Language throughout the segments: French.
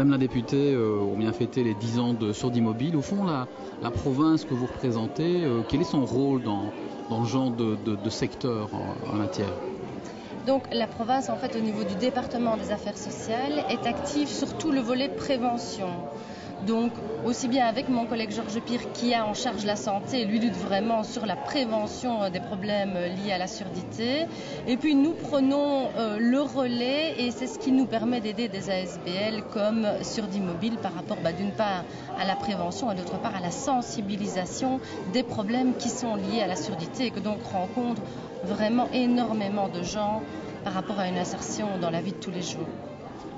Madame la députée, on vient fêter les 10 ans de Surdimobile. Au fond, la province que vous représentez, quel est son rôle dans le genre de secteur en matière? Donc la province, en fait, au niveau du département des affaires sociales, est active sur tout le volet prévention. Donc aussi bien avec mon collègue Georges Pire qui a en charge la santé, lui lutte vraiment sur la prévention des problèmes liés à la surdité. Et puis nous prenons le relais et c'est ce qui nous permet d'aider des ASBL comme Surdimobile par rapport d'une part à la prévention et d'autre part à la sensibilisation des problèmes qui sont liés à la surdité et que donc rencontrent vraiment énormément de gens par rapport à une insertion dans la vie de tous les jours.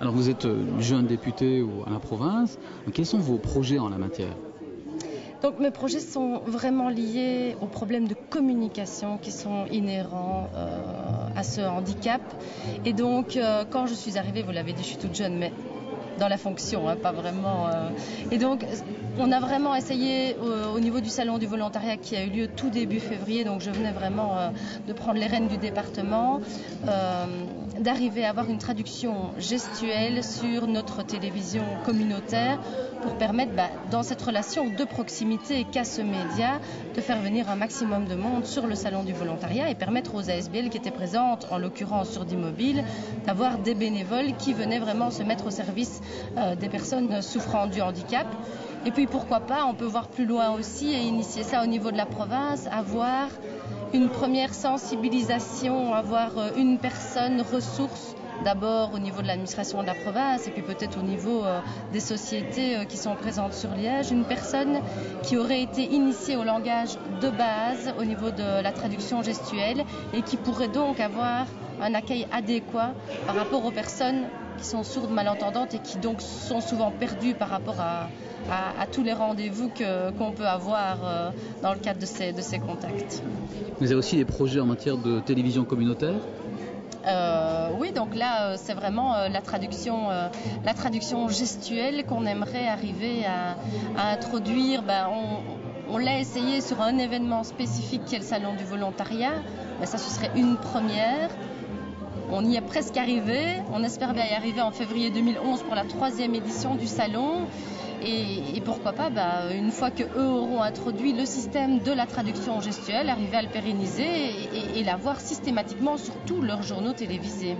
Alors vous êtes jeune député à la province, quels sont vos projets en la matière? Donc mes projets sont vraiment liés aux problèmes de communication qui sont inhérents à ce handicap. Et donc quand je suis arrivée, vous l'avez dit, je suis toute jeune, mais dans la fonction, pas vraiment. Et donc, on a vraiment essayé au niveau du salon du volontariat qui a eu lieu tout début février, donc je venais vraiment de prendre les rênes du département, d'arriver à avoir une traduction gestuelle sur notre télévision communautaire pour permettre, dans cette relation de proximité qu'a ce média, de faire venir un maximum de monde sur le salon du volontariat et permettre aux ASBL qui étaient présentes, en l'occurrence Surdimobile, d'avoir des bénévoles qui venaient vraiment se mettre au service des personnes souffrant du handicap. Et puis pourquoi pas, on peut voir plus loin aussi et initier ça au niveau de la province, avoir une première sensibilisation, avoir une personne ressource, d'abord au niveau de l'administration de la province et puis peut-être au niveau des sociétés qui sont présentes sur Liège, une personne qui aurait été initiée au langage de base au niveau de la traduction gestuelle et qui pourrait donc avoir un accueil adéquat par rapport aux personnes qui sont sourdes, malentendantes et qui donc sont souvent perdues par rapport à tous les rendez-vous qu'on peut avoir dans le cadre de ces contacts. Vous avez aussi des projets en matière de télévision communautaire? Oui, donc là, c'est vraiment la traduction gestuelle qu'on aimerait arriver à introduire. On l'a essayé sur un événement spécifique qui est le Salon du volontariat. Ça, ce serait une première. On y est presque arrivé. On espère bien y arriver en février 2011 pour la 3e édition du Salon. Et pourquoi pas, une fois qu'eux auront introduit le système de la traduction gestuelle, arriver à le pérenniser et l'avoir systématiquement sur tous leurs journaux télévisés.